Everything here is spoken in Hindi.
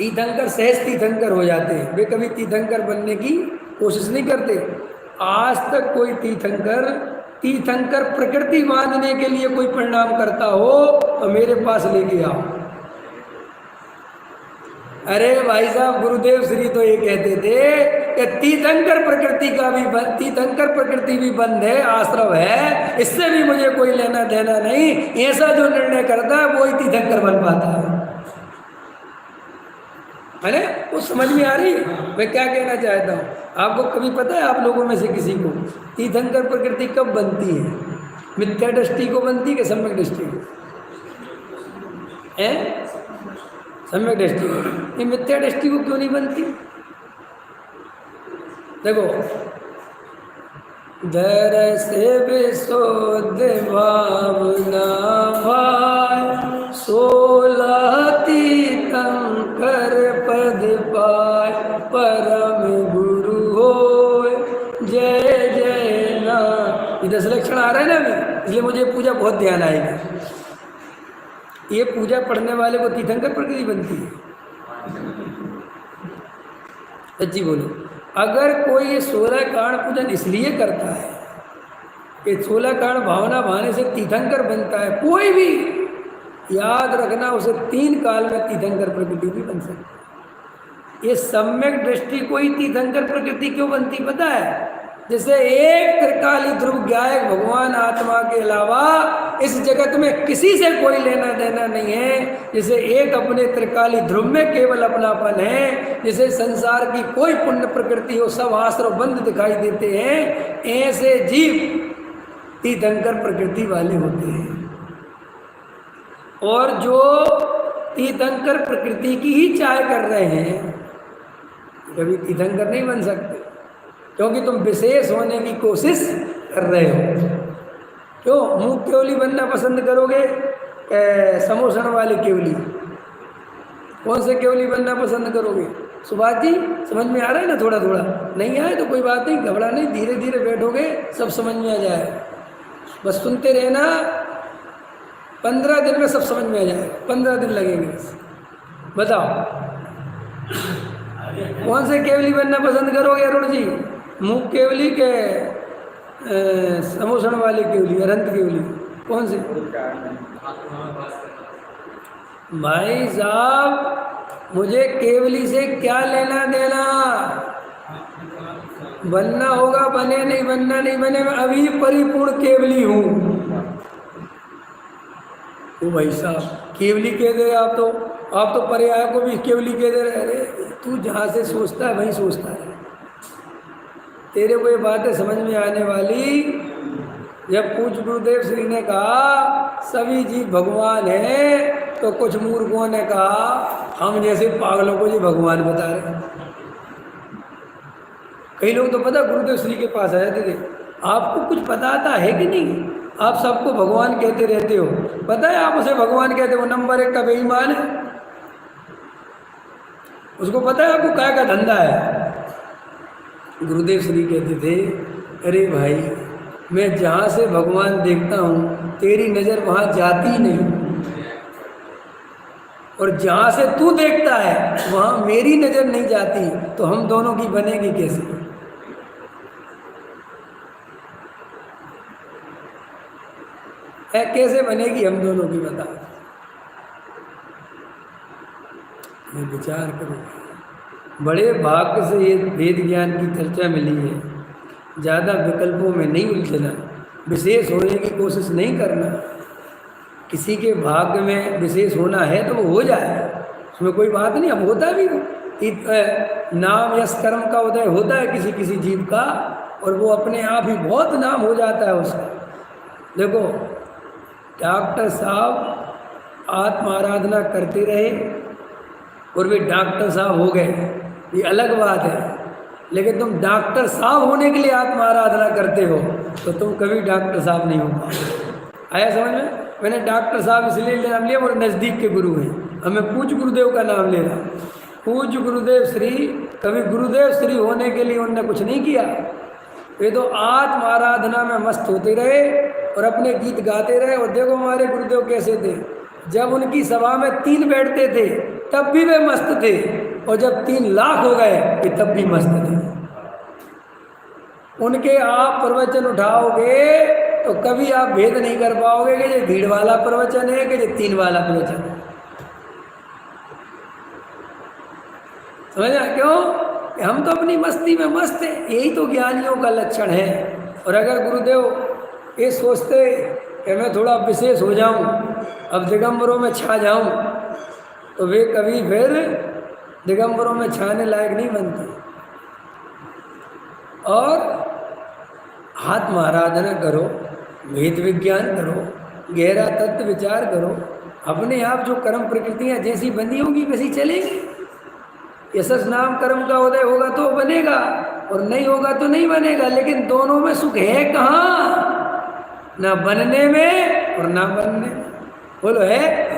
तीर्थंकर सहज तीर्थंकर हो जाते हैं, वे कभी तीर्थंकर बनने की कोशिश नहीं करते। आज तक कोई तीर्थंकर प्रकृति बांधने के लिए कोई परिणाम करता हो तो मेरे पास लेके आओ। अरे भाई साहब, गुरुदेव श्री तो ये कहते थे कि तीर्थंकर प्रकृति भी बंद है, आश्रव है, इससे भी मुझे कोई लेना देना नहीं। ऐसा जो निर्णय करता है वो ही तीर्थंकर बन पाता है। अरे वो समझ में आ रही है मैं क्या कहना चाहता हूँ? आपको कभी पता है, आप लोगों में से किसी को तीर्थंकर प्रकृति कब बनती है? मिथ्या दृष्टि को बनती है कि सम्यक दृष्टि को? सम्यक दृष्टि को। ये मिथ्या दृष्टि को क्यों नहीं बनती? देखो, दर से विशुद्ध भावना भाई, 16 तीर्थंकर पद पाय, परम गुरु होय जय जय नाथ। ये 10 लक्षण आ रहे हैं ना अभी, इसलिए मुझे पूजा बहुत ध्यान आएगा। ये पूजा पढ़ने वाले को तीर्थंकर प्रकृति बनती है। सच्ची बोलो, अगर कोई ये 16 कारण पूजन इसलिए करता है कि 16 कारण भावना भाने से तीर्थंकर बनता है, कोई भी याद रखना उसे 3 काल में तीर्थंकर प्रकृति भी बन सकती है। ये सम्यक दृष्टि को ही तीर्थंकर प्रकृति क्यों बनती पता है? जैसे एक त्रिकाली ध्रुव ज्ञायक भगवान आत्मा के अलावा इस जगत में किसी से कोई लेना देना नहीं है, जैसे एक अपने त्रिकाली ध्रुव में केवल अपनापन है, जैसे संसार की कोई पुण्य प्रकृति हो सब आश्रव बंद दिखाई देते हैं, ऐसे जीव तीर्थंकर प्रकृति वाले होते हैं। और जो तीर्थंकर प्रकृति की ही चाह कर रहे हैं कभी तीर्थंकर नहीं बन सकते, क्योंकि तुम विशेष होने की कोशिश कर रहे हो। क्यों मुँह केवली बनना पसंद करोगे? समोसन वाले केवली, कौन से केवली बनना पसंद करोगे? सुभाष जी समझ में आ रहा है ना? थोड़ा थोड़ा नहीं आए तो कोई बात नहीं, घबरा नहीं, धीरे धीरे बैठोगे सब समझ में आ जाए। बस सुनते रहना, 15 दिन में सब समझ में आ जाएगा। 15 दिन लगेंगे। बताओ कौन से केवली बनना पसंद करोगे अरुण जी? मुँह केवली के समोसन वाले केवली, अनंत केवली, कौन से? भाई साहब मुझे केवली से क्या लेना देना? बनना होगा बने, नहीं बनना नहीं बने, मैं अभी परिपूर्ण केवली हूँ। ओ भाई साहब केवली कह दे आप तो पर्याय को भी केवली कह दे रहे। अरे तू जहाँ से सोचता है वहीं सोचता है। तेरे को ये बातें समझ में आने वाली जब पूज्य गुरुदेव श्री ने कहा सभी जीव भगवान हैं, तो कुछ मूर्खों ने कहा हम जैसे पागलों को जी भगवान बता रहे। कई लोग तो पता गुरुदेव श्री के पास आ जाते थे, आपको कुछ पता आता है कि नहीं? आप सबको भगवान कहते रहते हो, पता है आप उसे भगवान कहते हो, नंबर 1 का बेईमान है। उसको पता है आपको क्या का धंधा है? गुरुदेव श्री कहते थे अरे भाई मैं जहाँ से भगवान देखता हूँ तेरी नज़र वहाँ जाती नहीं, और जहाँ से तू देखता है वहाँ मेरी नज़र नहीं जाती, तो हम दोनों की बनेगी कैसे? कैसे बनेगी हम दोनों की? बता, ये विचार करो। बड़े भाग्य से ये वेद ज्ञान की चर्चा मिली है। ज़्यादा विकल्पों में नहीं उलझना, विशेष होने की कोशिश नहीं करना। किसी के भाग्य में विशेष होना है तो वो हो जाए, उसमें कोई बात नहीं। अब होता भी नाम यश कर्म का उदय होता है किसी किसी जीव का, और वो अपने आप ही बहुत नाम हो जाता है उसका। देखो डॉक्टर साहब आत्म आराधना करते रहे और वे डॉक्टर साहब हो गए, ये अलग बात है। लेकिन तुम डॉक्टर साहब होने के लिए आत्म आराधना करते हो तो तुम कभी डॉक्टर साहब नहीं हो पाओगे। आया समझ में? मैंने डॉक्टर साहब इसलिए नाम लिया, वो नज़दीक के गुरु हैं। अब मैं पूज्य गुरुदेव का नाम ले रहा हूँ। पूज्य गुरुदेव श्री कभी गुरुदेव श्री होने के लिए उन्होंने कुछ नहीं किया। वे तो आत्म आराधना में मस्त होते रहे और अपने गीत गाते रहे। और देखो हमारे गुरुदेव कैसे थे, जब उनकी सभा में 3 बैठते थे तब भी वे मस्त थे, और जब 3 लाख हो गए वे तब भी मस्त थे। उनके आप प्रवचन उठाओगे तो कभी आप भेद नहीं कर पाओगे कि ये भीड़ वाला प्रवचन है कि ये 3 वाला प्रवचन है। समझा क्यों? कि हम तो अपनी मस्ती में मस्त हैं, यही तो ज्ञानियों का लक्षण है। और अगर गुरुदेव ये सोचते कि मैं थोड़ा विशेष हो जाऊं, अब दिगंबरों में छा जाऊं, तो वे कभी फिर दिगंबरों में छाने लायक नहीं बनते। और आत्म आराधना करो, वेद विज्ञान करो, गहरा तत्व विचार करो, अपने आप जो कर्म प्रकृतियां जैसी बनी होंगी वैसी चलेगी। यशस नाम कर्म का उदय होगा तो बनेगा, और नहीं होगा तो नहीं बनेगा। लेकिन दोनों में सुख है कहाँ? ना बनने में और ना बनने में। बोलो है?